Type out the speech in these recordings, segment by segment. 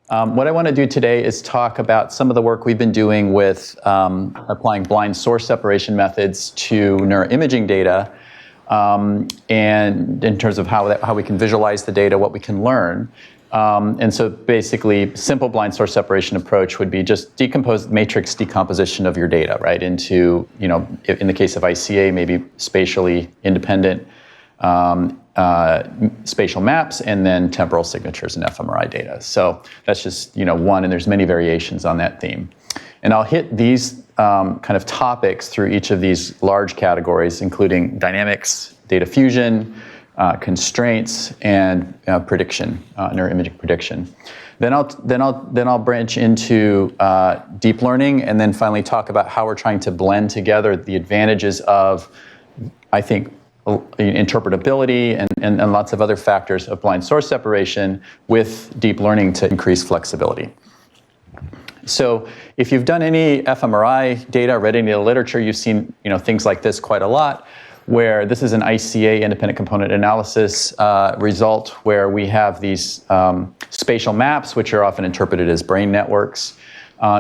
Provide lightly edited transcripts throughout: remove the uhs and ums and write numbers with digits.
What I want to do today is talk about some of the work we've been doing with applying blind source separation methods to neuroimaging data, and in terms of how we can visualize the data, what we can learn. And so basically, simple blind source separation approach would be just matrix decomposition of your data, right, into, in the case of ICA, maybe spatially independent spatial maps, and then temporal signatures and fMRI data. So that's just one, and there's many variations on that theme. And I'll hit these kind of topics through each of these large categories, including dynamics, data fusion, constraints, and prediction, neuroimaging prediction. Then I'll branch into deep learning, and then finally talk about how we're trying to blend together the advantages of, I think, interpretability and lots of other factors of blind source separation with deep learning to increase flexibility. So if you've done any fMRI data, read any of the literature, you've seen things like this quite a lot, where this is an ICA independent component analysis result where we have these spatial maps, which are often interpreted as brain networks.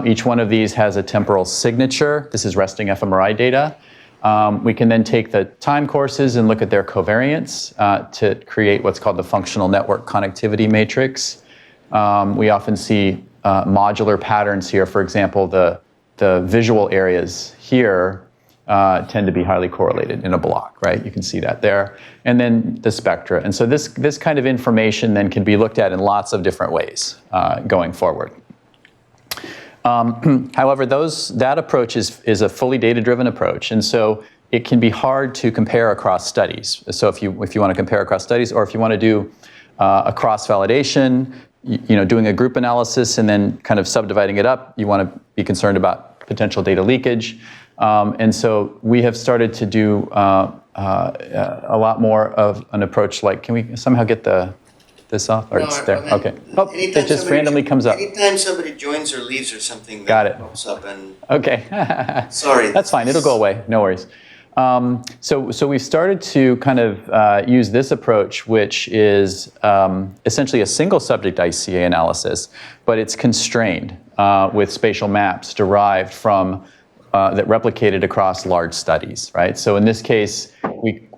Each one of these has a temporal signature. This is resting fMRI data. We can then take the time courses and look at their covariance to create what's called the functional network connectivity matrix. We often see modular patterns here. For example, the visual areas here tend to be highly correlated in a block, right? You can see that there. And then the spectra. And so this kind of information then can be looked at in lots of different ways going forward. However, that approach is a fully data-driven approach, and so it can be hard to compare across studies. So if you want to compare across studies, or if you want to do a cross-validation, doing a group analysis and then kind of subdividing it up, you want to be concerned about potential data leakage. And so we have started to do a lot more of an approach like, can we somehow get this off? Or it's there. Okay. Oh, it just randomly comes up. Anytime somebody joins or leaves or something, got it. Pops up and. Okay. Sorry. That's fine. It'll go away. No worries. So we've started to kind of use this approach, which is essentially a single subject ICA analysis, but it's constrained with spatial maps derived from that replicated across large studies, right? So in this case,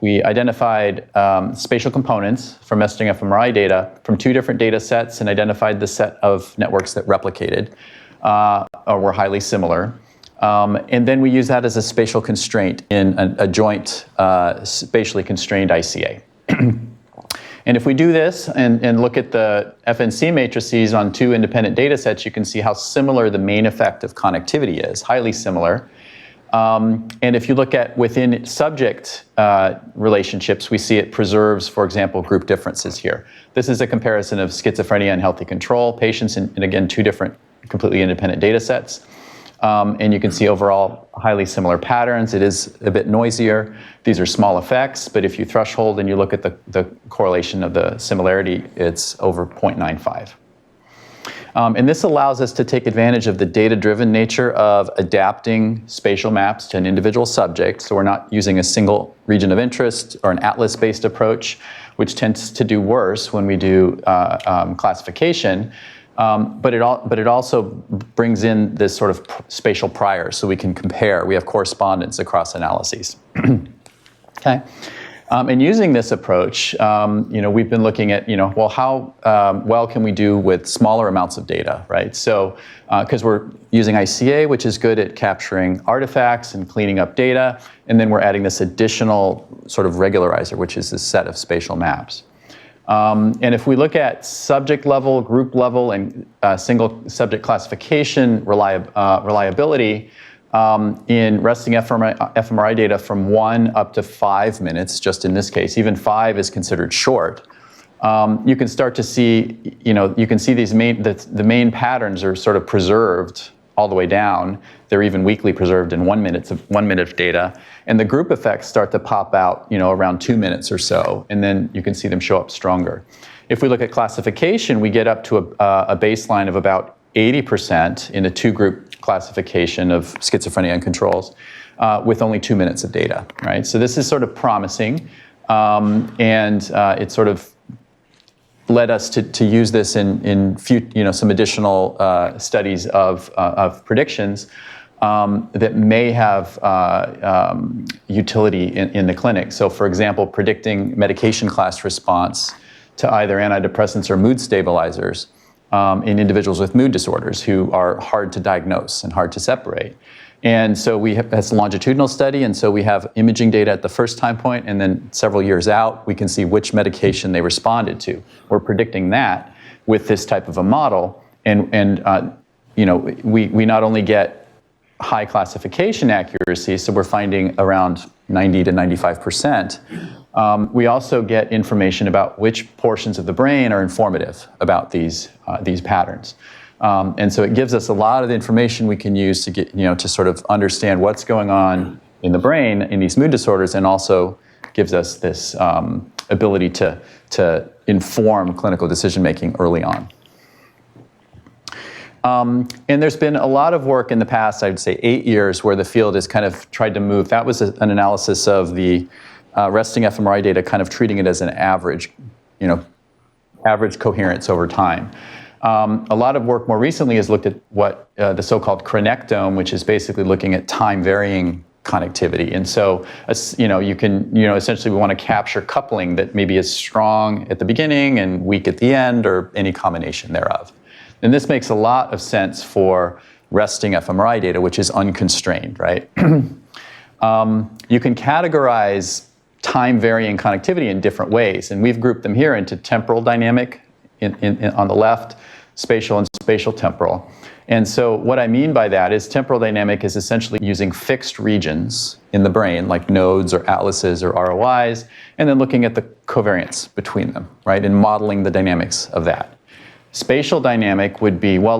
we identified spatial components from messaging fMRI data from two different data sets and identified the set of networks that replicated or were highly similar. And then we use that as a spatial constraint in a joint spatially constrained ICA. And if we do this and look at the FNC matrices on two independent data sets, you can see how similar the main effect of connectivity is, highly similar. And if you look at within subject relationships, we see it preserves, for example, group differences here. This is a comparison of schizophrenia and healthy control patients in again, two different completely independent data sets. And you can see overall highly similar patterns. It is a bit noisier. These are small effects, but if you threshold and you look at the correlation of the similarity, it's over 0.95. And this allows us to take advantage of the data-driven nature of adapting spatial maps to an individual subject. So we're not using a single region of interest or an atlas-based approach, which tends to do worse when we do classification. But it also brings in this sort of spatial prior, so we can compare. We have correspondence across analyses. Okay, and using this approach, we've been looking at, well, how well can we do with smaller amounts of data, right? So, because we're using ICA, which is good at capturing artifacts and cleaning up data, and then we're adding this additional sort of regularizer, which is this set of spatial maps. And if we look at subject level, group level, and single subject classification reliability in resting fMRI data from 1 up to 5 minutes, just in this case, even 5 is considered short, you can start to see, you can see these the main patterns are sort of preserved all the way down. They're even weakly preserved in 1 minute of data. And the group effects start to pop out, around 2 minutes or so, and then you can see them show up stronger. If we look at classification, we get up to a baseline of about 80% in a two-group classification of schizophrenia and controls with only 2 minutes of data, right? So this is sort of promising, and it sort of led us to use this in some additional studies of predictions that may have utility in the clinic. So for example, predicting medication class response to either antidepressants or mood stabilizers in individuals with mood disorders who are hard to diagnose and hard to separate. And so that's a longitudinal study, and so we have imaging data at the first time point, and then several years out, we can see which medication they responded to. We're predicting that with this type of a model, and we not only get high classification accuracy, so we're finding around 90 to 95%. We also get information about which portions of the brain are informative about these patterns. And so it gives us a lot of the information we can use to get, to sort of understand what's going on in the brain in these mood disorders, and also gives us this ability to inform clinical decision making early on. And there's been a lot of work in the past, I would say 8 years, where the field has kind of tried to move. That was an analysis of the resting fMRI data, kind of treating it as an average, average coherence over time. A lot of work more recently has looked at what the so-called cronectome, which is basically looking at time-varying connectivity. And so, essentially we want to capture coupling that maybe is strong at the beginning and weak at the end, or any combination thereof. And this makes a lot of sense for resting fMRI data, which is unconstrained, right? You can categorize time-varying connectivity in different ways, and we've grouped them here into temporal dynamic on the left, spatial and spatial temporal. And so what I mean by that is temporal dynamic is essentially using fixed regions in the brain, like nodes or atlases or ROIs, and then looking at the covariance between them, right, and modeling the dynamics of that. Spatial dynamic would be, well,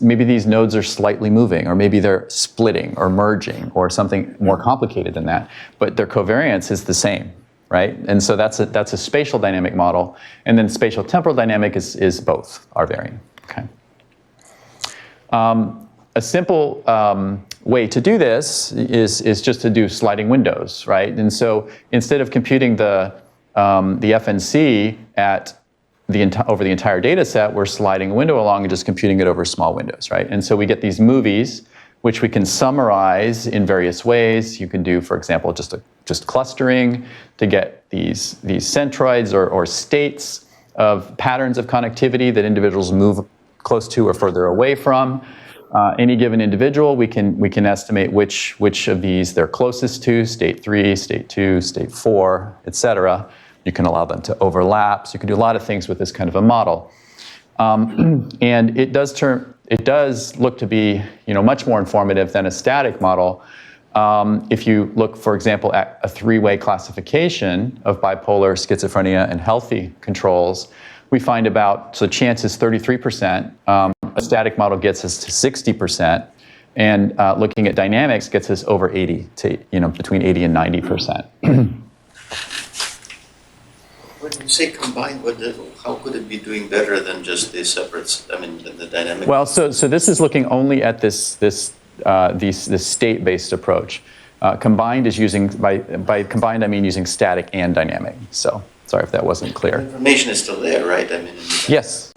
maybe these nodes are slightly moving, or maybe they're splitting or merging, or something more complicated than that, but their covariance is the same, right? And so that's a spatial dynamic model, and then spatial temporal dynamic is both are varying. Okay. A simple way to do this is just to do sliding windows, right? And so instead of computing the FNC over the entire data set, we're sliding a window along and just computing it over small windows, right? And so we get these movies, which we can summarize in various ways. You can do, for example, just clustering to get these centroids or states of patterns of connectivity that individuals move close to or further away from. Any given individual, we can estimate which of these they're closest to, state 3, state 2, state 4, etc. You can allow them to overlap. So you can do a lot of things with this kind of a model. And it does look to be much more informative than a static model. If you look, for example, at a 3-way classification of bipolar, schizophrenia, and healthy controls, we find so chance is 33%. A static model gets us to 60%, and looking at dynamics gets us over 80 to between 80 and 90%. When you say combined, how could it be doing better than just the separate? Than the dynamic. Well, so this is looking only at this state-based approach. Combined is using by combined I mean using static and dynamic. So sorry if that wasn't clear. The information is still there, right? Yes.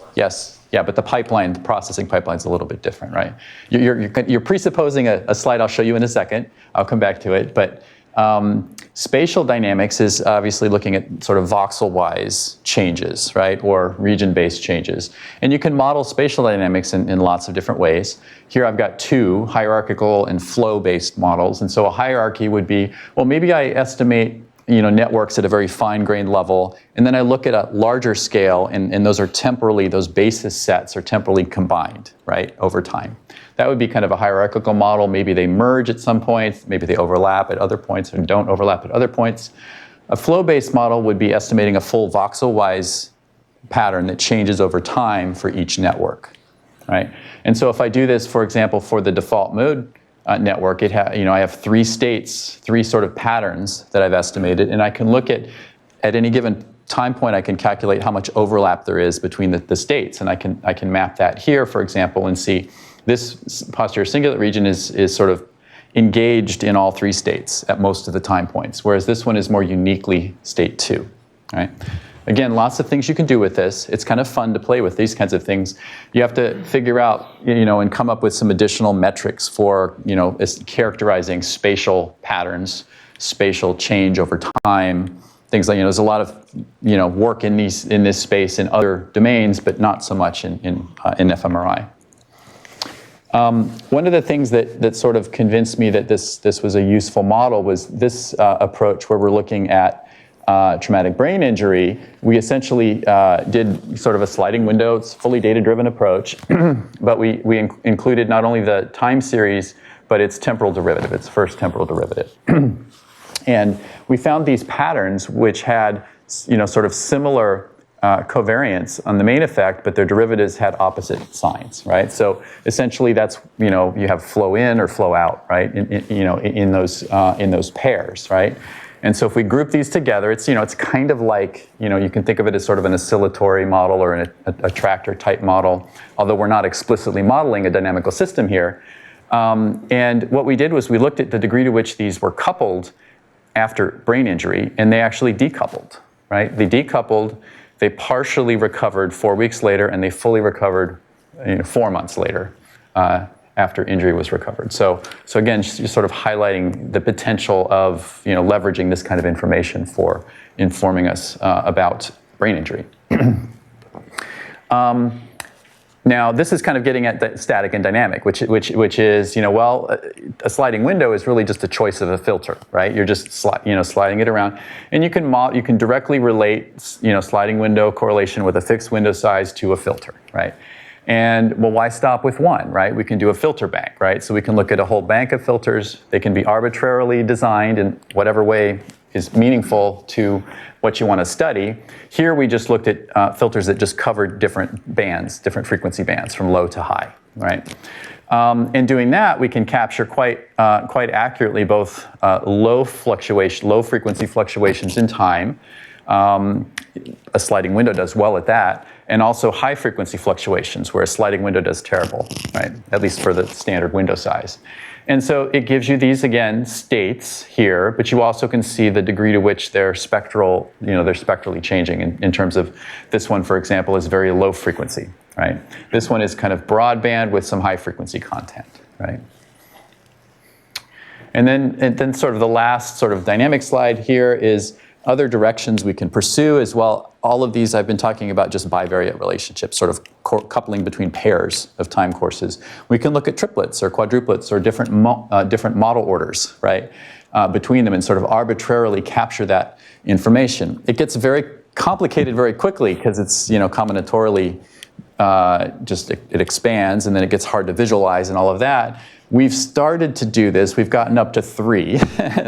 Yeah, but the processing pipeline is a little bit different, right? You're presupposing a slide I'll show you in a second. I'll come back to it, but spatial dynamics is obviously looking at sort of voxel-wise changes, right, or region-based changes. And you can model spatial dynamics in lots of different ways. Here I've got 2 hierarchical and flow-based models. And so a hierarchy would be, well, maybe I estimate networks at a very fine-grained level, and then I look at a larger scale, and those basis sets are temporally combined, right, over time. That would be kind of a hierarchical model. Maybe they merge at some points, maybe they overlap at other points, or don't overlap at other points. A flow-based model would be estimating a full voxel-wise pattern that changes over time for each network, right? And so if I do this, for example, for the default mode network, I have 3 states, 3 sort of patterns that I've estimated, and I can look at any given time point, I can calculate how much overlap there is between the states, and I can map that here, for example, and see this posterior cingulate region is sort of engaged in all 3 states at most of the time points, whereas this one is more uniquely state 2, right? Again, lots of things you can do with this. It's kind of fun to play with these kinds of things. You have to figure out, and come up with some additional metrics for, characterizing spatial patterns, spatial change over time, things like, there's a lot of, work in this space in other domains, but not so much in fMRI. One of the things that sort of convinced me that this was a useful model was this approach where we're looking at traumatic brain injury. We essentially did sort of a sliding window. It's a fully data-driven approach, but we included not only the time series, but its temporal derivative, its first temporal derivative. And we found these patterns which had, sort of similar covariance on the main effect, but their derivatives had opposite signs, right? So essentially, that's you have flow in or flow out, right? In those pairs, right? And so if we group these together, it's it's kind of like you can think of it as sort of an oscillatory model or an attractor type model, although we're not explicitly modeling a dynamical system here. And what we did was we looked at the degree to which these were coupled after brain injury, and they actually decoupled, right? They decoupled. They partially recovered 4 weeks later, and they fully recovered 4 months later after injury was recovered. So again, just sort of highlighting the potential of leveraging this kind of information for informing us about brain injury. Now, this is kind of getting at the static and dynamic, which is, a sliding window is really just a choice of a filter, right? You're just sliding it around, and you can directly relate, sliding window correlation with a fixed window size to a filter, right? And well, why stop with one, right? We can do a filter bank, right? So we can look at a whole bank of filters. They can be arbitrarily designed in whatever way is meaningful to what you want to study. Here we just looked at filters that just covered different bands, different frequency bands from low to high, right? In doing that, we can capture quite accurately both low frequency fluctuations in time. A sliding window does well at that, and also high frequency fluctuations where a sliding window does terrible, right? At least for the standard window size. And so it gives you these, again, states here, but you also can see the degree to which they're spectral, they're spectrally changing in terms of this one, for example, is very low frequency, right? This one is kind of broadband with some high frequency content, right? And then sort of the last sort of dynamic slide here is other directions we can pursue as well. All of these I've been talking about just bivariate relationships, sort of coupling between pairs of time courses. We can look at triplets or quadruplets or different model orders, right, between them and sort of arbitrarily capture that information. It gets very complicated very quickly because it's combinatorially it expands and then it gets hard to visualize and all of that. We've started to do this. We've gotten up to 3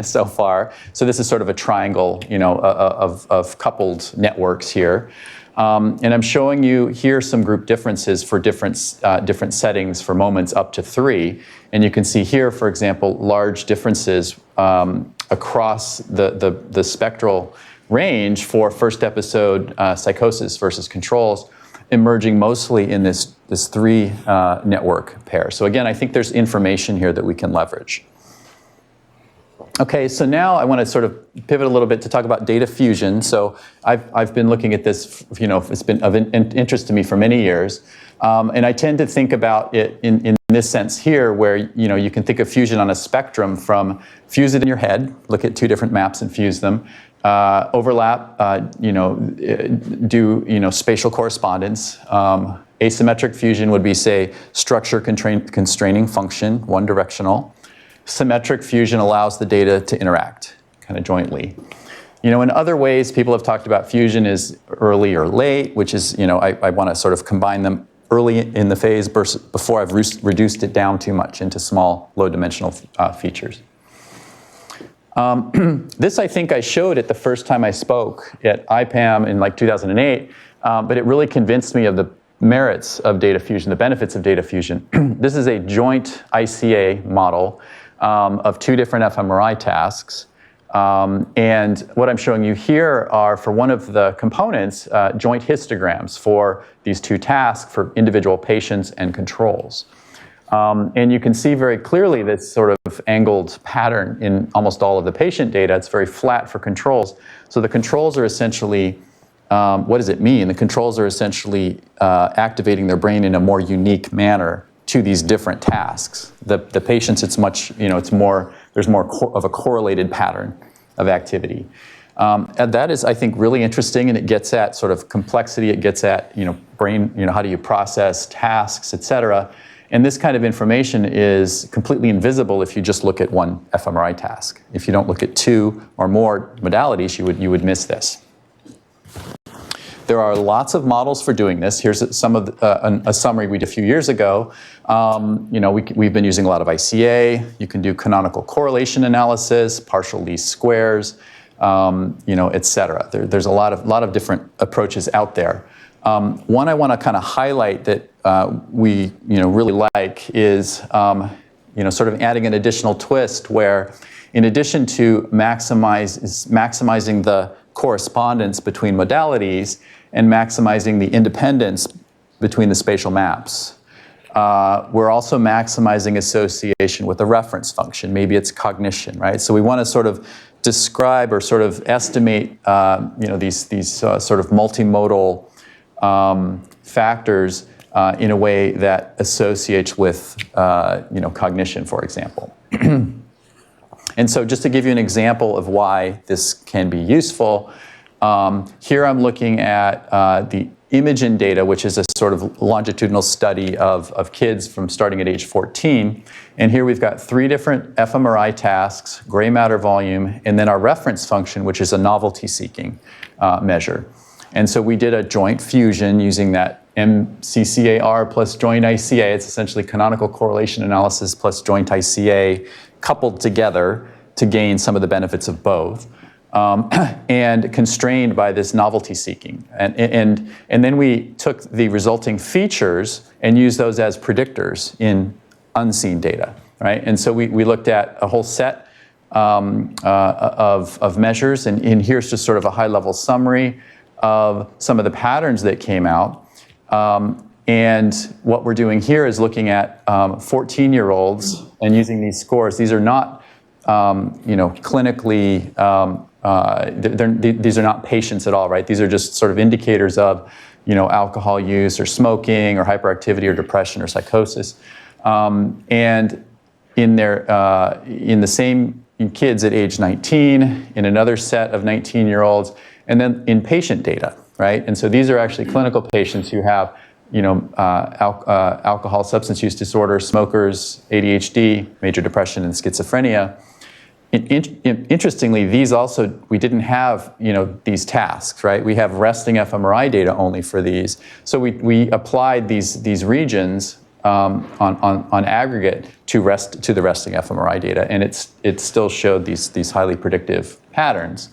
so far. So this is sort of a triangle, of coupled networks here. And I'm showing you here some group differences for different settings for moments up to 3. And you can see here, for example, large differences across the spectral range for first episode psychosis versus controls, emerging mostly in this 3 network pair. So again, I think there's information here that we can leverage. Okay, so now I want to sort of pivot a little bit to talk about data fusion. So I've been looking at this, it's been of interest to me for many years. And I tend to think about it in this sense here, where you can think of fusion on a spectrum from fuse it in your head, look at 2 different maps and fuse them, overlap, do spatial correspondence. Asymmetric fusion would be, say, structure constraining function, one directional. Symmetric fusion allows the data to interact kind of jointly. In other ways, people have talked about fusion as early or late, which is, I want to sort of combine them early in the phase before I've reduced it down too much into small, low-dimensional features. This, I think I showed it the first time I spoke at IPAM in like 2008, but it really convinced me of the merits of data fusion, the benefits of data fusion. This is a joint ICA model of 2 different fMRI tasks. And what I'm showing you here are, for one of the components, joint histograms for these 2 tasks for individual patients and controls. And you can see very clearly this sort of angled pattern in almost all of the patient data. It's very flat for controls. So the controls are essentially what does it mean? The controls are essentially activating their brain in a more unique manner to these different tasks. The patients, it's much, it's more, there's more of a correlated pattern of activity. And that is, I think, really interesting, and it gets at sort of complexity. It gets at, brain, how do you process tasks, et cetera. And this kind of information is completely invisible if you just look at one fMRI task. If you don't look at two or more modalities, you would miss this. There are lots of models for doing this. Here's some of a summary we did a few years ago. We've been using a lot of ICA. You can do canonical correlation analysis, partial least squares, et cetera. There's a lot of different approaches out there. One I want to kind of highlight that we really like is sort of adding an additional twist where, in addition to maximizing the correspondence between modalities and maximizing the independence between the spatial maps, we're also maximizing association with a reference function. Maybe it's cognition, right? So we want to sort of describe or sort of estimate these sort of multimodal factors in a way that associates with cognition, for example. And so just to give you an example of why this can be useful, here I'm looking at the Imagen data, which is a sort of longitudinal study of kids from starting at age 14. And here we've got 3 different fMRI tasks, gray matter volume, and then our reference function, which is a novelty-seeking measure. And so we did a joint fusion using that MCCAR plus joint ICA. It's essentially canonical correlation analysis plus joint ICA coupled together to gain some of the benefits of both. And constrained by this novelty seeking. And then we took the resulting features and used those as predictors in unseen data, right? And so we looked at a whole set of measures, and here's just sort of a high-level summary of some of the patterns that came out. And what we're doing here is looking at 14-year-olds and using these scores. These are not, clinically, these are not patients at all, right? These are just sort of indicators of, alcohol use or smoking or hyperactivity or depression or psychosis. And in the same kids at age 19, in another set of 19-year-olds, and then in patient data, right? And so these are actually clinical patients who have, alcohol, substance use disorder, smokers, ADHD, major depression, and schizophrenia. Interestingly, these also, we didn't have, these tasks, right? We have resting fMRI data only for these. So we applied these regions on aggregate to the resting fMRI data, and it still showed these highly predictive patterns.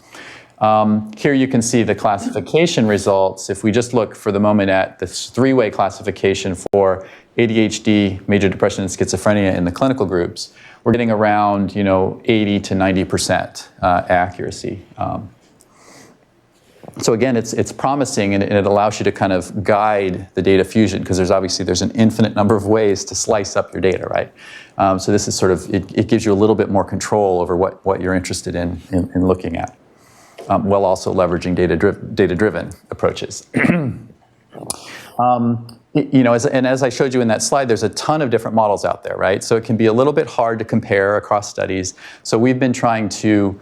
Here you can see the classification results. If we just look for the moment at this 3-way classification for ADHD, major depression, and schizophrenia in the clinical groups, we're getting around 80 to 90% accuracy. So again, it's promising, and it allows you to kind of guide the data fusion, because there's an infinite number of ways to slice up your data, right? So this is sort of, it gives you a little bit more control over what you're interested in looking at, while also leveraging data-driven approaches. As I showed you in that slide, there's a ton of different models out there, right? So it can be a little bit hard to compare across studies. So we've been trying to,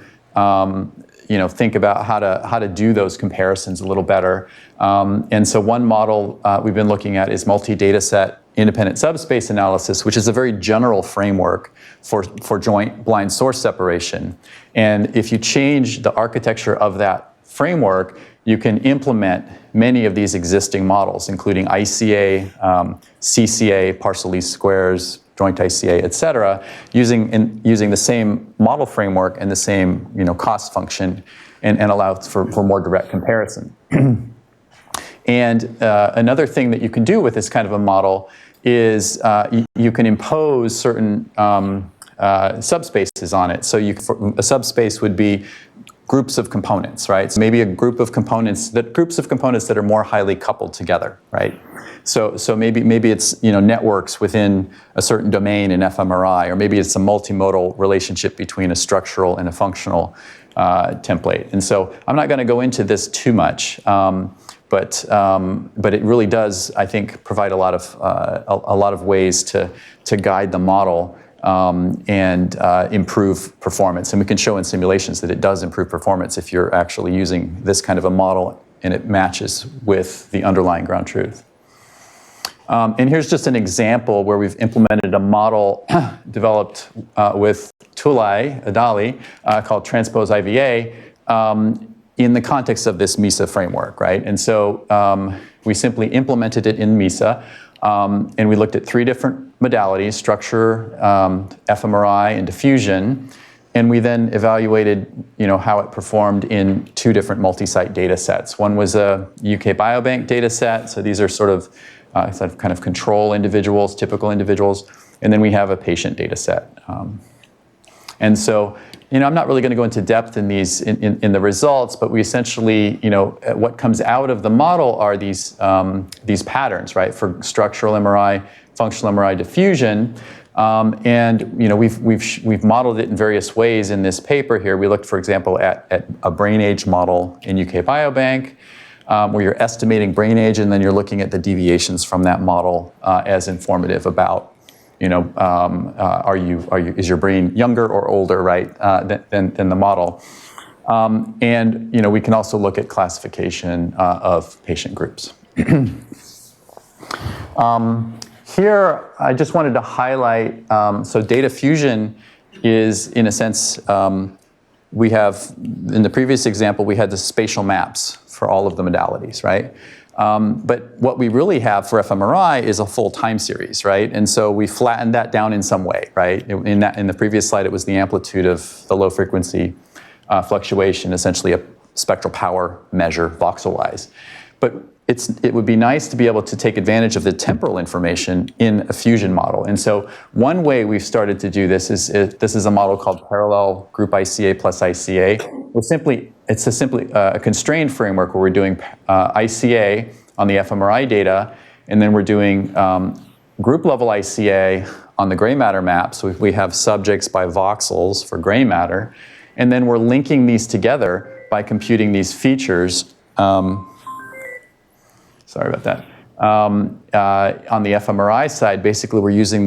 think about how to do those comparisons a little better. And so one model we've been looking at is multi-data set independent subspace analysis, which is a very general framework for joint blind source separation. And if you change the architecture of that framework, you can implement many of these existing models, including ICA, CCA, partial least squares, joint ICA, et cetera, using the same model framework and the same cost function, and allow for more direct comparison. And another thing that you can do with this kind of a model is you can impose certain subspaces on it. So a subspace would be groups of components, right? So maybe groups of components that are more highly coupled together, right? So maybe it's networks within a certain domain in fMRI, or maybe it's a multimodal relationship between a structural and a functional template. And so I'm not going to go into this too much, but it really does, I think, provide a lot of ways to guide the model and improve performance. And we can show in simulations that it does improve performance if you're actually using this kind of a model and it matches with the underlying ground truth. And here's just an example where we've implemented a model developed with Tulay Adali called Transpose IVA in the context of this MISA framework, right? And so we simply implemented it in MISA, and we looked at 3 different modalities: structure, fMRI, and diffusion. And we then evaluated, how it performed in 2 different multi-site data sets. One was a UK Biobank data set, so these are sort of kind of control individuals, typical individuals, and then we have a patient data set. And so, I'm not really going to go into depth in these in the results, but we essentially, what comes out of the model are these patterns, right, for structural MRI, functional MRI, diffusion. And we've modeled it in various ways in this paper here. We looked, for example, at a brain age model in UK Biobank, where you're estimating brain age, and then you're looking at the deviations from that model as informative about, is your brain younger or older, right, than the model. And we can also look at classification of patient groups. Here, I just wanted to highlight, so data fusion is, in a sense, we have, in the previous example, we had the spatial maps for all of the modalities, right? But what we really have for fMRI is a full time series, right? And so we flattened that down in some way, right? In the previous slide, it was the amplitude of the low frequency fluctuation, essentially a spectral power measure, voxel-wise. But it would be nice to be able to take advantage of the temporal information in a fusion model. And so one way we've started to do this is a model called Parallel Group ICA plus ICA. It's simply a constrained framework where we're doing ICA on the fMRI data, and then we're doing group level ICA on the gray matter map. So we have subjects by voxels for gray matter, and then we're linking these together by computing these features. Sorry about that. On the fMRI side, basically we're using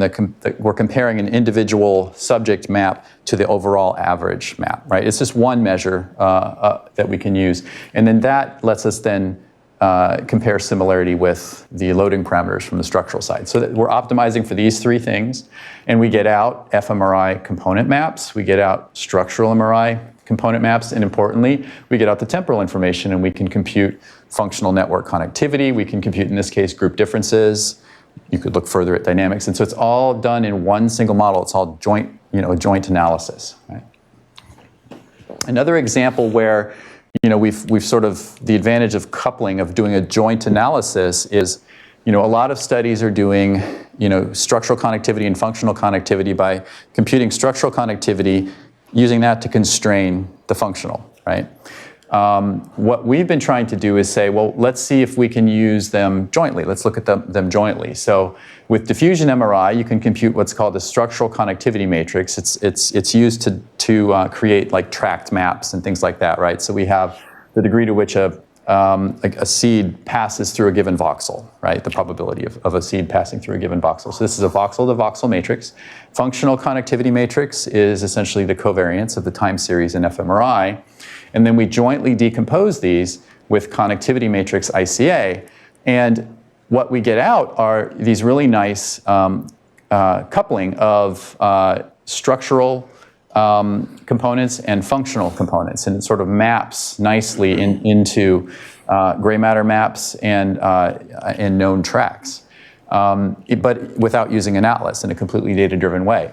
we're comparing an individual subject map to the overall average map, right? It's just one measure that we can use. And then that lets us then compare similarity with the loading parameters from the structural side. So that we're optimizing for these 3 things, and we get out fMRI component maps, we get out structural MRI component maps, and importantly, we get out the temporal information, and we can compute functional network connectivity. We can compute, in this case, group differences. You could look further at dynamics. And so it's all done in one single model. It's all joint, a joint analysis. Right? Another example where, we've sort of, the advantage of coupling, of doing a joint analysis is, a lot of studies are doing, structural connectivity and functional connectivity by computing structural connectivity, using that to constrain the functional, right? What we've been trying to do is say, well, let's see if we can use them jointly. Let's look at them jointly. So with diffusion MRI, you can compute what's called a structural connectivity matrix. It's used to create like tract maps and things like that, right? So we have the degree to which a seed passes through a given voxel, right? The probability of a seed passing through a given voxel. So this is a voxel-to-voxel matrix. Functional connectivity matrix is essentially the covariance of the time series in fMRI. And then we jointly decompose these with connectivity matrix ICA. And what we get out are these really nice coupling of structural components and functional components, and it sort of maps nicely into gray matter maps and known tracks, but without using an atlas in a completely data-driven way.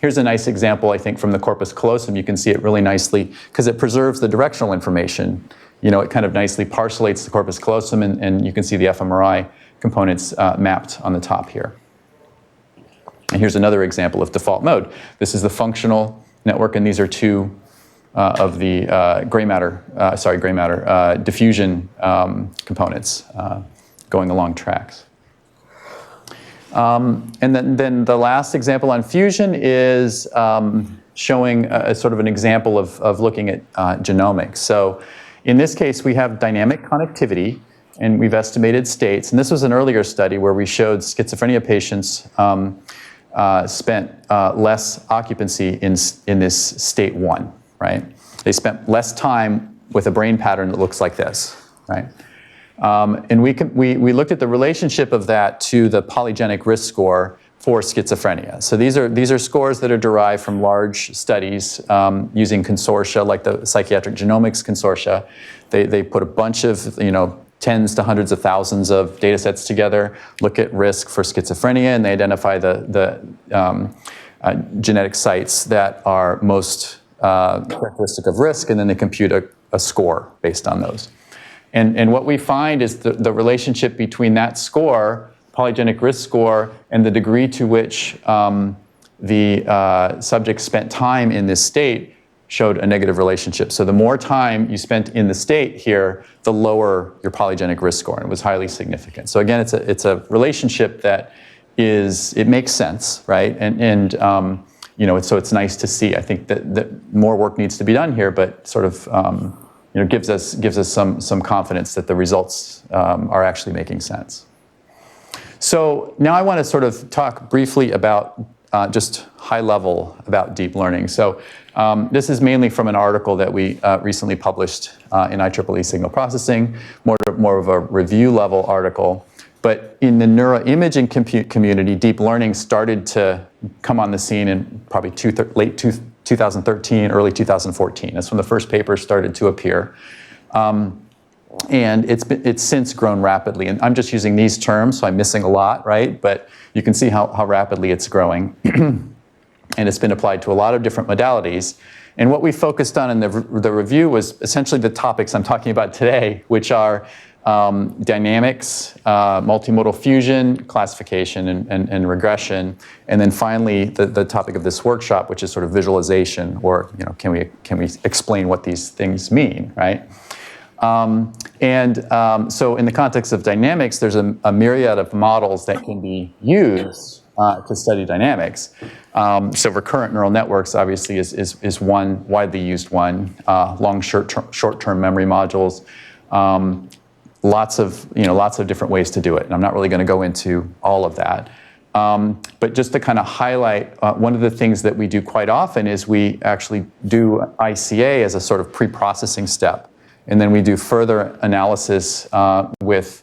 Here's a nice example, I think, from the corpus callosum. You can see it really nicely because it preserves the directional information. It kind of nicely parcellates the corpus callosum, and you can see the fMRI components mapped on the top here. And here's another example of default mode. This is the functional network, and these are 2 of the gray matter diffusion components going along tracks. And then the last example on fusion is showing a sort of an example of looking at genomics. So in this case, we have dynamic connectivity, and we've estimated states. And this was an earlier study where we showed schizophrenia patients spent less occupancy in this state 1, right? They spent less time with a brain pattern that looks like this, right? And we looked at the relationship of that to the polygenic risk score for schizophrenia. So these are scores that are derived from large studies using consortia like the Psychiatric Genomics Consortia. They put a bunch of, tens to hundreds of thousands of data sets together, look at risk for schizophrenia, and they identify the genetic sites that are most characteristic of risk, and then they compute a score based on those. And what we find is the relationship between that score, polygenic risk score, and the degree to which the subject spent time in this state showed a negative relationship. So the more time you spent in the state here, the lower your polygenic risk score, and it was highly significant. So again, it's a relationship that it makes sense, right? And so it's nice to see. I think that more work needs to be done here, but sort of gives us some confidence that the results are actually making sense. So now I want to sort of talk briefly about just high level about deep learning. So this is mainly from an article that we recently published in IEEE Signal Processing, more of a review level article. But in the neuroimaging community, deep learning started to come on the scene in probably late 2013, early 2014. That's when the first papers started to appear. And it's since grown rapidly. And I'm just using these terms, so I'm missing a lot, right? But you can see how rapidly it's growing. And it's been applied to a lot of different modalities. And what we focused on in the review was essentially the topics I'm talking about today, which are dynamics, multimodal fusion, classification, and regression. And then finally, the topic of this workshop, which is sort of visualization, or can we explain what these things mean, right? So in the context of dynamics, there's a myriad of models that can be used to study dynamics. So recurrent neural networks obviously is one widely used one. Long short-term memory modules. Lots of different ways to do it, and I'm not really going to go into all of that. But just to kind of highlight, one of the things that we do quite often is we actually do ICA as a sort of pre-processing step. And then we do further analysis with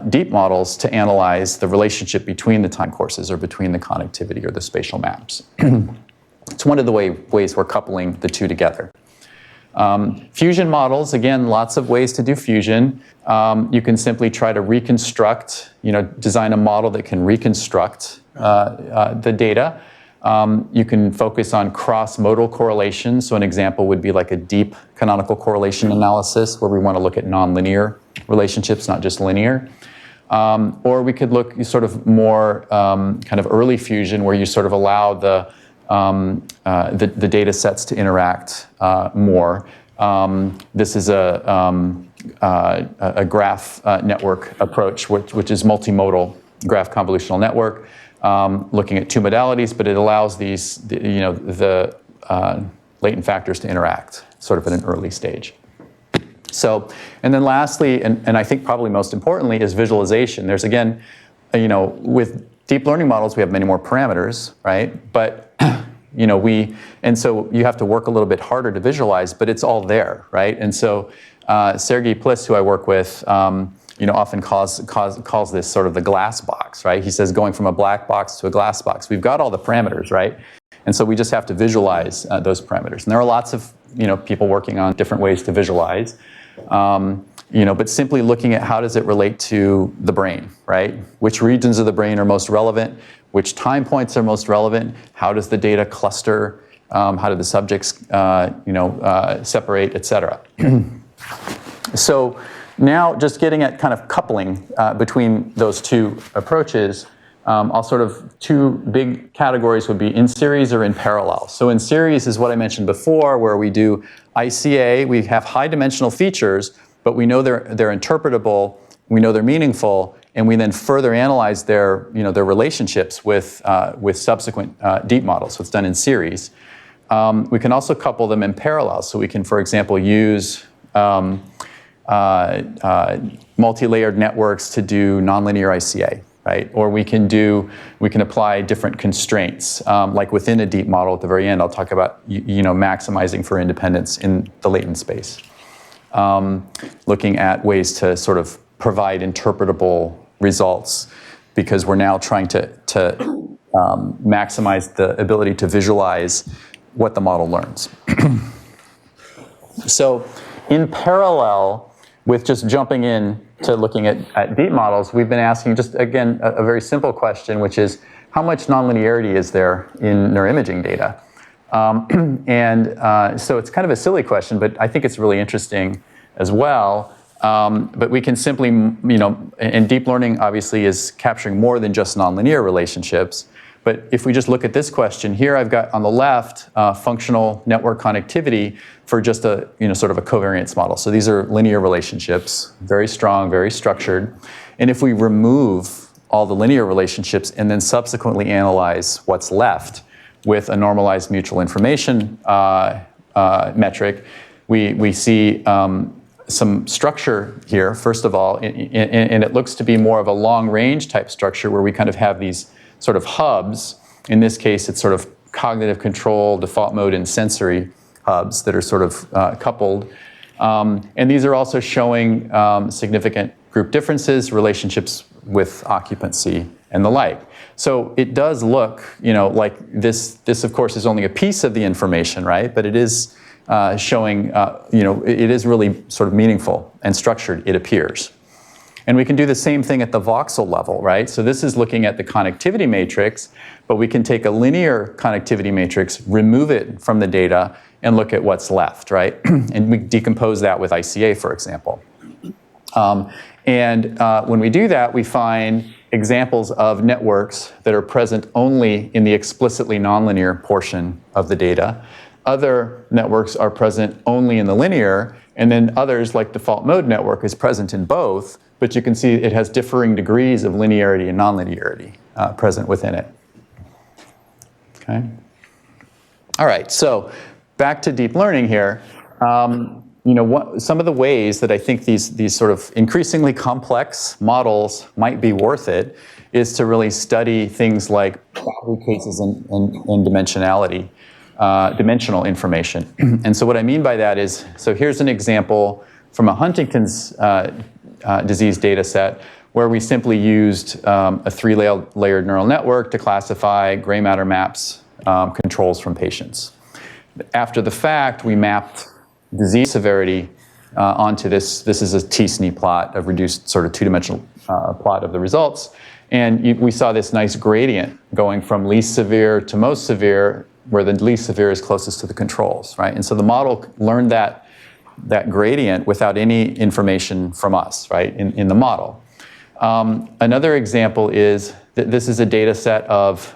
deep models to analyze the relationship between the time courses or between the connectivity or the spatial maps. It's one of the ways we're coupling the two together. Fusion models, again, lots of ways to do fusion. You can simply try to reconstruct, design a model that can reconstruct the data. You can focus on cross-modal correlation. So an example would be like a deep canonical correlation analysis where we want to look at nonlinear relationships, not just linear. Or we could look sort of more kind of early fusion where you sort of allow the data sets to interact more. This is a graph network approach, which is multimodal graph convolutional network. Looking at two modalities, but it allows the latent factors to interact sort of at an early stage. So, and then lastly, and I think probably most importantly, is visualization. There's again, with deep learning models, we have many more parameters, right? But and so you have to work a little bit harder to visualize, but it's all there, right? And so Sergey Pliss, who I work with, often calls this sort of the glass box, right? He says going from a black box to a glass box. We've got all the parameters, right? And so we just have to visualize those parameters. And there are lots of people working on different ways to visualize. But simply looking at how does it relate to the brain, right? Which regions of the brain are most relevant? Which time points are most relevant? How does the data cluster? How do the subjects, separate, et cetera? So now just getting at kind of coupling between those two approaches, I'll sort of, two big categories would be in series or in parallel. So in series is what I mentioned before, where we do ICA, we have high dimensional features, but we know they're interpretable, we know they're meaningful, and we then further analyze their relationships with subsequent deep models. So it's done in series. We can also couple them in parallel. So we can, for example, use multi-layered networks to do nonlinear ICA, right? Or we can apply different constraints, like within a deep model at the very end. I'll talk about maximizing for independence in the latent space. Looking at ways to sort of provide interpretable results, because we're now trying to maximize the ability to visualize what the model learns. So in parallel with just jumping in to looking at deep models, we've been asking just, again, a very simple question, which is how much nonlinearity is there in neuroimaging data? So it's kind of a silly question, but I think it's really interesting as well. But we can simply, and deep learning obviously is capturing more than just nonlinear relationships. But if we just look at this question, here I've got on the left functional network connectivity for just a sort of a covariance model. So these are linear relationships, very strong, very structured. And if we remove all the linear relationships and then subsequently analyze what's left with a normalized mutual information metric, we see some structure here, first of all, and it looks to be more of a long-range type structure where we kind of have these sort of hubs. In this case, it's sort of cognitive control, default mode, and sensory hubs that are sort of coupled. And these are also showing significant group differences, relationships with occupancy, and the like. So it does look, like this of course is only a piece of the information, right? But it is showing, it is really sort of meaningful and structured, it appears. And we can do the same thing at the voxel level, right? So this is looking at the connectivity matrix, but we can take a linear connectivity matrix, remove it from the data, and look at what's left, right? And we decompose that with ICA, for example. When we do that, we find examples of networks that are present only in the explicitly nonlinear portion of the data. Other networks are present only in the linear, and then others, like default mode network, is present in both, but you can see it has differing degrees of linearity and nonlinearity present within it. Okay. All right, so back to deep learning here. Some of the ways that I think these sort of increasingly complex models might be worth it is to really study things like boundary cases and dimensionality. Dimensional information. And so what I mean by that is, so here's an example from a Huntington's disease data set where we simply used a three-layered neural network to classify gray matter maps controls from patients. After the fact, we mapped disease severity onto this. This is a t-SNE plot, a reduced sort of two-dimensional plot of the results. And we saw this nice gradient going from least severe to most severe, where the least severe is closest to the controls, right? And so the model learned that gradient without any information from us, right, in the model. Another example is that this is a data set of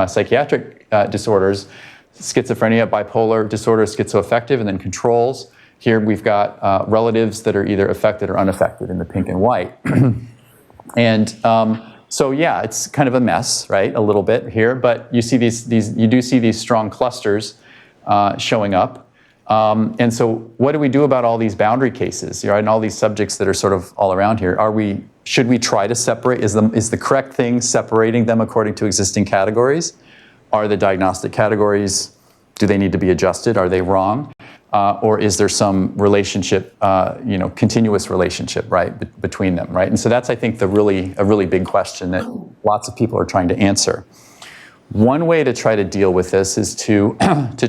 psychiatric disorders, schizophrenia, bipolar disorder, schizoaffective, and then controls. Here we've got relatives that are either affected or unaffected in the pink and white. So yeah, it's kind of a mess, right, a little bit here, but you see you do see these strong clusters showing up. And so what do we do about all these boundary cases, right, and all these subjects that are sort of all around here? Should we try to separate? Is the correct thing separating them according to existing categories? Are the diagnostic categories, do they need to be adjusted? Are they wrong? Or is there some relationship, continuous relationship, right, between them, right? And so that's, I think, a really big question that lots of people are trying to answer. One way to try to deal with this is to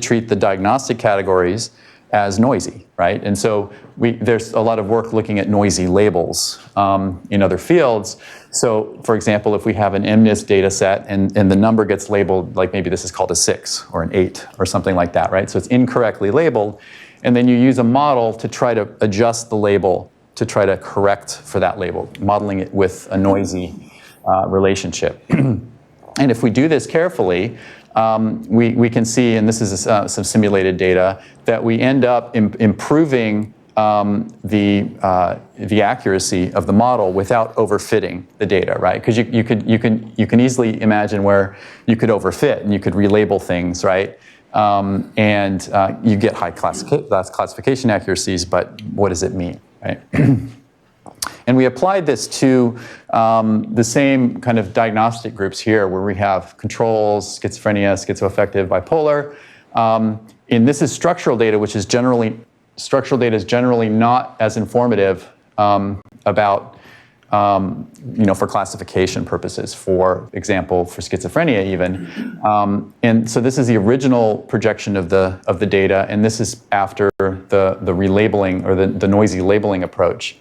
treat the diagnostic categories as noisy, right? And so there's a lot of work looking at noisy labels in other fields. So, for example, if we have an MNIST data set and the number gets labeled, like maybe this is called a 6 or an 8 or something like that, right? So it's incorrectly labeled, and then you use a model to try to adjust the label to try to correct for that label, modeling it with a noisy relationship. And if we do this carefully, we can see, and this is some simulated data, that we end up improving the accuracy of the model without overfitting the data, right? Because you can easily imagine where you could overfit and you could relabel things, right? And you get high classification accuracies, but what does it mean, right? And we applied this to the same kind of diagnostic groups here, where we have controls, schizophrenia, schizoaffective, bipolar. And this is structural data, which is generally not as informative about, for classification purposes, for example, for schizophrenia even. And so this is the original projection of the data, and this is after the relabeling, or the noisy labeling approach.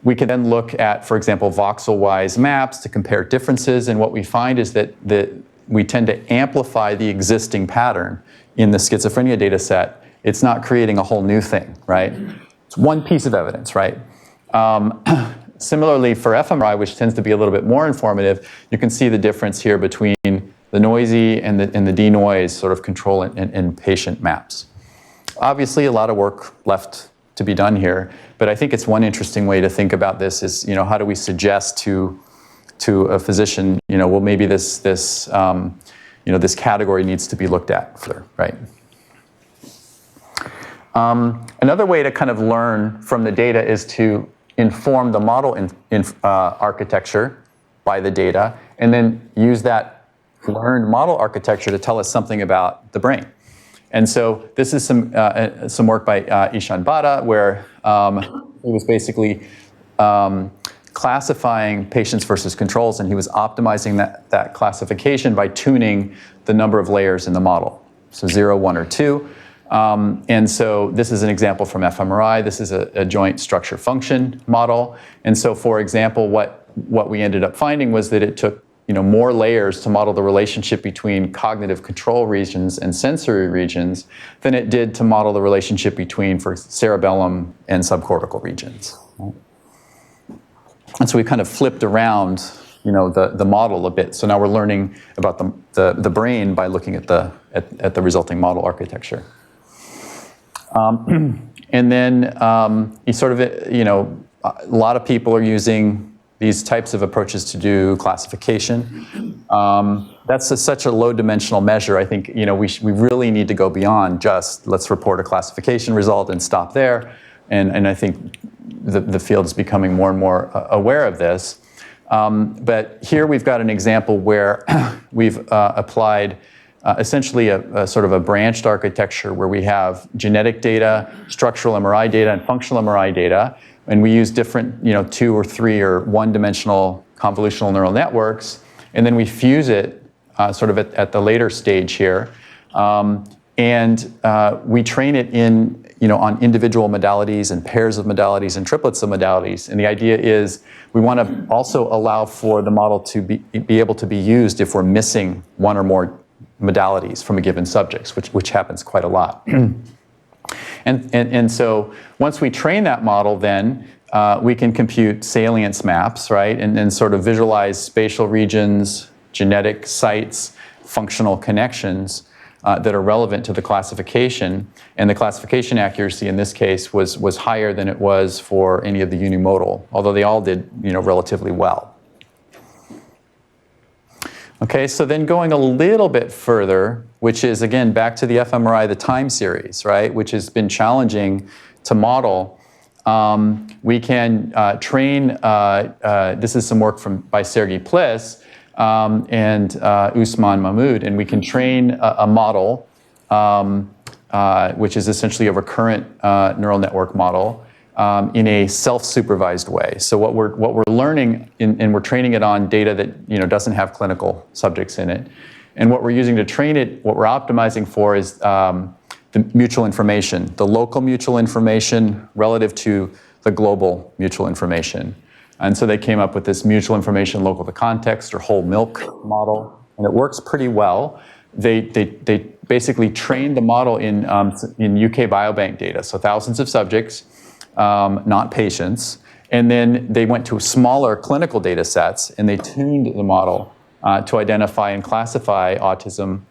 We can then look at, for example, voxel-wise maps to compare differences, and what we find is that we tend to amplify the existing pattern in the schizophrenia data set. It's not creating a whole new thing, right? It's one piece of evidence, right? Similarly, for fMRI, which tends to be a little bit more informative, you can see the difference here between the noisy and the denoise sort of control and patient maps. Obviously, a lot of work left to be done here, but I think it's one interesting way to think about this is, how do we suggest to a physician, well, maybe this category needs to be looked at further, right? Another way to kind of learn from the data is to inform the model architecture by the data, and then use that learned model architecture to tell us something about the brain. And so this is some work by Ishan Bhatta, where he was basically classifying patients versus controls, and he was optimizing that classification by tuning the number of layers in the model, so 0, 1, or 2. And so this is an example from fMRI. This is a joint structure function model. And so, for example, what we ended up finding was that it took more layers to model the relationship between cognitive control regions and sensory regions than it did to model the relationship between, for cerebellum and subcortical regions. And so we kind of flipped around, the model a bit. So now we're learning about the brain by looking at the resulting model architecture. And then you sort of, a lot of people are using these types of approaches to do classification. That's such a low-dimensional measure. I think we really need to go beyond just let's report a classification result and stop there. And I think the field is becoming more and more aware of this. But here we've got an example where we've applied essentially a sort of a branched architecture where we have genetic data, structural MRI data, and functional MRI data. And we use different, 2 or 3 or one-dimensional convolutional neural networks, and then we fuse it sort of at the later stage here, and we train it on individual modalities and pairs of modalities and triplets of modalities. And the idea is we want to also allow for the model to be able to be used if we're missing one or more modalities from a given subject, which happens quite a lot. And so once we train that model, then we can compute salience maps, right? And sort of visualize spatial regions, genetic sites, functional connections that are relevant to the classification. And the classification accuracy in this case was higher than it was for any of the unimodal, although they all did relatively well. Okay, so then going a little bit further, which is, again, back to the fMRI, the time series, right, which has been challenging to model. We can train, this is some work by Sergey Pliss and Usman Mahmoud, and we can train a model, which is essentially a recurrent neural network model, in a self-supervised way. So what we're learning, and we're training it on data that doesn't have clinical subjects in it, and what we're using to train it, what we're optimizing for is the mutual information, the local mutual information relative to the global mutual information. And so they came up with this mutual information local to context, or whole milk model, and it works pretty well. They basically trained the model in UK Biobank data, so thousands of subjects, not patients, And then they went to smaller clinical data sets, and they tuned the model to identify and classify autism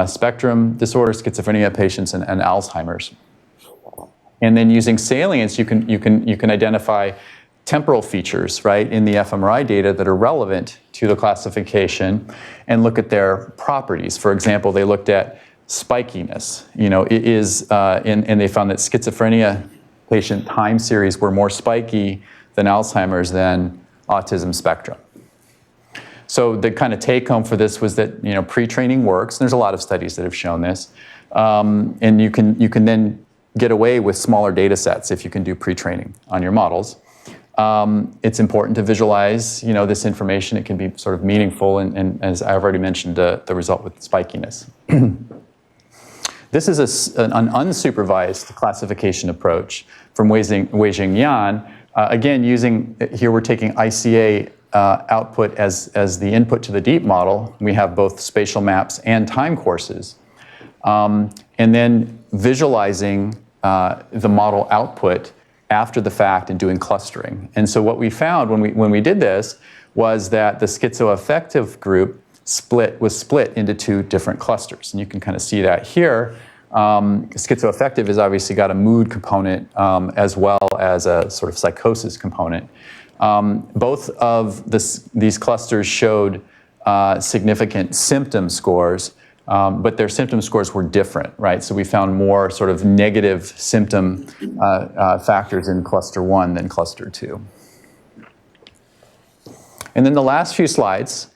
spectrum disorder, schizophrenia patients, and Alzheimer's. And then using salience, you can identify temporal features, right, in the fMRI data that are relevant to the classification, and look at their properties. For example, they looked at spikiness. And they found that schizophrenia patient time series were more spiky than Alzheimer's than autism spectrum. So the kind of take home for this was that pre-training works. There's a lot of studies that have shown this, and you can then get away with smaller data sets if you can do pre-training on your models. It's important to visualize this information. It can be sort of meaningful, and as I've already mentioned, the result with spikiness. This is an unsupervised classification approach from Weijing Yan. Again, here we're taking ICA output as the input to the deep model. We have both spatial maps and time courses. And then visualizing the model output after the fact and doing clustering. And so what we found when we did this was that the schizoaffective group was split into two different clusters. And you can kind of see that here. Schizoaffective has obviously got a mood component as well as a sort of psychosis component. Both of these clusters showed significant symptom scores, but their symptom scores were different, right? So we found more sort of negative symptom factors in cluster 1 than cluster 2. And then the last few slides,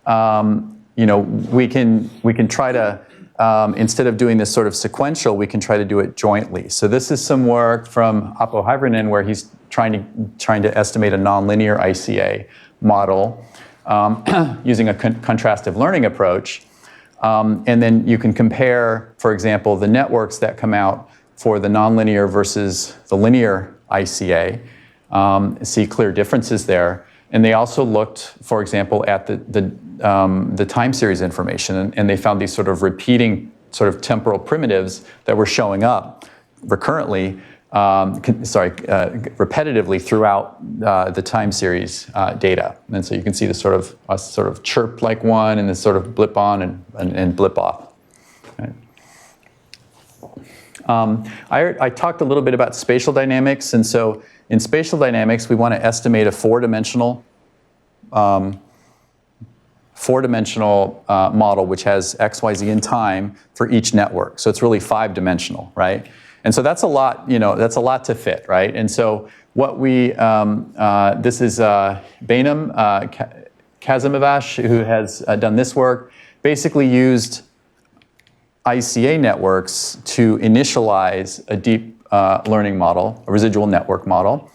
we can try to, instead of doing this sort of sequential, we can try to do it jointly. So this is some work from Apo Hyverinen where he's trying to estimate a nonlinear ICA model using a contrastive learning approach. And then you can compare, for example, the networks that come out for the nonlinear versus the linear ICA, see clear differences there. And they also looked, for example, at the time series information, and they found these sort of repeating sort of temporal primitives that were showing up recurrently, repetitively throughout the time series data. And so you can see the sort of chirp-like one and this sort of blip on and blip off. Right. I talked a little bit about spatial dynamics, and so in spatial dynamics, we want to estimate a four-dimensional model which has X, Y, Z in time for each network. So it's really five-dimensional, right? And so that's a lot, that's a lot to fit, right? And so what this is Bainum Kazimavash, who has done this work, basically used ICA networks to initialize a deep learning model, a residual network model,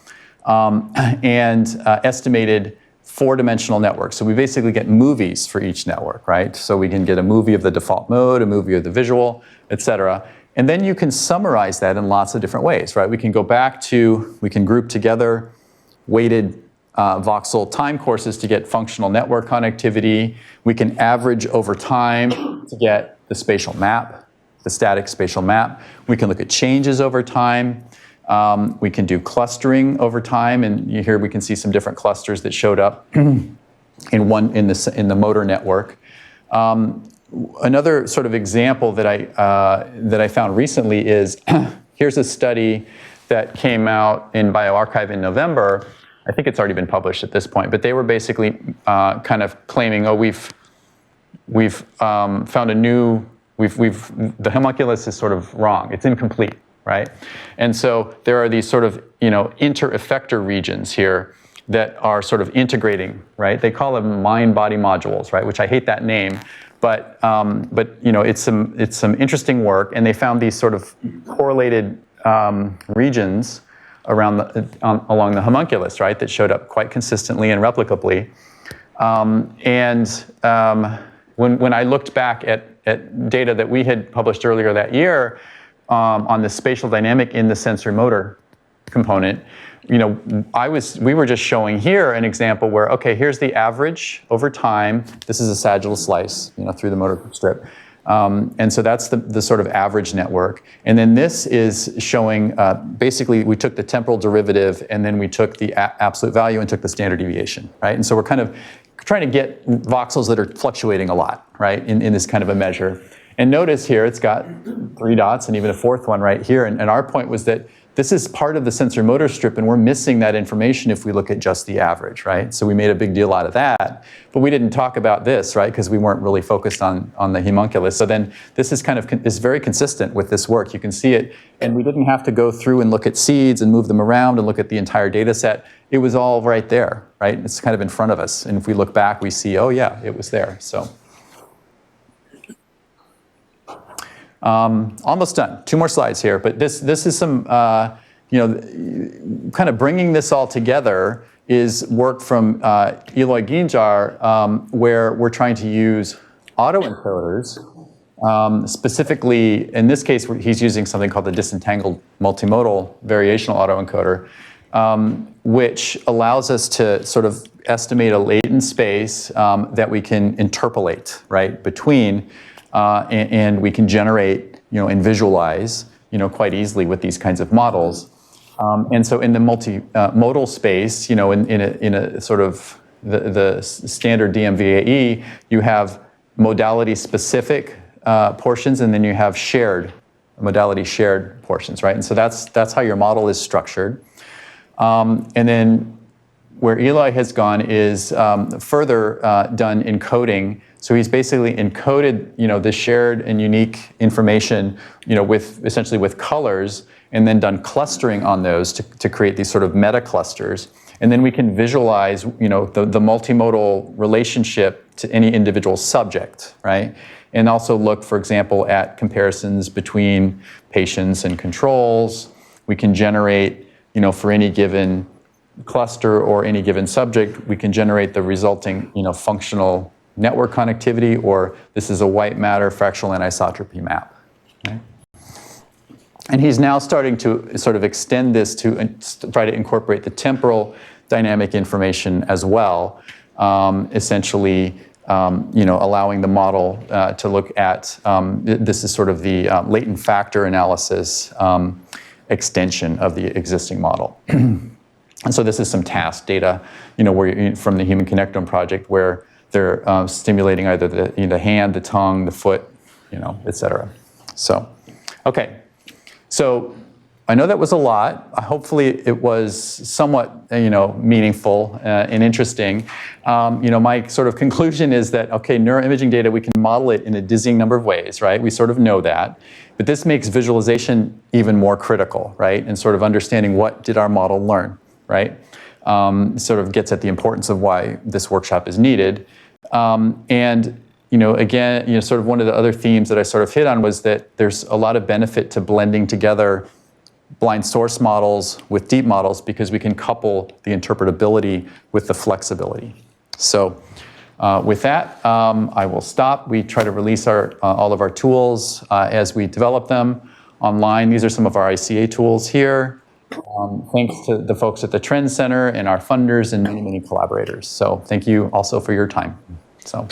and estimated four-dimensional networks. So we basically get movies for each network, right? So we can get a movie of the default mode, a movie of the visual, et cetera. And then you can summarize that in lots of different ways, right? We can group together weighted voxel time courses to get functional network connectivity. We can average over time to get the spatial map, the static spatial map. We can look at changes over time. We can do clustering over time, and here we can see some different clusters that showed up in the motor network. Another sort of example that I found recently is here's a study that came out in bioRxiv in November. I think it's already been published at this point, but they were basically kind of claiming, we've found a new, the homunculus is sort of wrong. It's incomplete, right? And so there are these sort of inter-effector regions here that are sort of integrating, right? They call them mind-body modules, right? Which I hate that name. But it's some interesting work, and they found these sort of correlated regions along the homunculus, right, that showed up quite consistently and replicably. When I looked back at data that we had published earlier that year on the spatial dynamic in the sensory motor component, we were just showing here an example where, okay, here's the average over time. This is a sagittal slice, through the motor strip. And so that's the sort of average network. And then this is showing, basically, we took the temporal derivative, and then we took the absolute value and took the standard deviation, right? And so we're kind of trying to get voxels that are fluctuating a lot, right, in this kind of a measure. And notice here, it's got 3 dots and even a 4th one right here. And our point was that this is part of the sensor motor strip, and we're missing that information if we look at just the average, right? So we made a big deal out of that, but we didn't talk about this, right? Because we weren't really focused on the homunculus. So then this is kind of is very consistent with this work. You can see it, and we didn't have to go through and look at seeds and move them around and look at the entire data set. It was all right there, right? It's kind of in front of us. And if we look back, we see, oh yeah, it was there. So. Almost done. 2 more slides here, but this is some, kind of bringing this all together is work from Eloy Ginjar, where we're trying to use autoencoders, specifically, in this case, he's using something called the disentangled multimodal variational autoencoder, which allows us to sort of estimate a latent space that we can interpolate, right, between and we can generate, and visualize, quite easily with these kinds of models. And so in the multimodal space, in a sort of the standard DMVAE, you have modality-specific portions, and then you have modality-shared portions, right? And so that's how your model is structured. And then where Eloy has gone is further done encoding. So he's basically encoded, the shared and unique information, essentially with colors, and then done clustering on those to create these sort of meta clusters. And then we can visualize, the multimodal relationship to any individual subject, right? And also look, for example, at comparisons between patients and controls. We can generate, for any given cluster or any given subject, we can generate the resulting, functional network connectivity, or this is a white matter fractional anisotropy map. Okay? And he's now starting to sort of extend this to try to incorporate the temporal dynamic information as well, essentially, allowing the model to look at, this is sort of the latent factor analysis extension of the existing model. And so this is some task data, where from the Human Connectome project, where they're stimulating either the hand, the tongue, the foot, et cetera. So, okay. So I know that was a lot. Hopefully it was somewhat, meaningful and interesting. My sort of conclusion is that, okay, neuroimaging data, we can model it in a dizzying number of ways, right? We sort of know that. But this makes visualization even more critical, right? And sort of understanding what did our model learn, right? Sort of gets at the importance of why this workshop is needed. And again, sort of one of the other themes that I sort of hit on was that there's a lot of benefit to blending together blind source models with deep models, because we can couple the interpretability with the flexibility. So with that, I will stop. We try to release all of our tools as we develop them online. These are some of our ICA tools here. Thanks to the folks at the Trend Center and our funders and many, many collaborators. So thank you also for your time. So.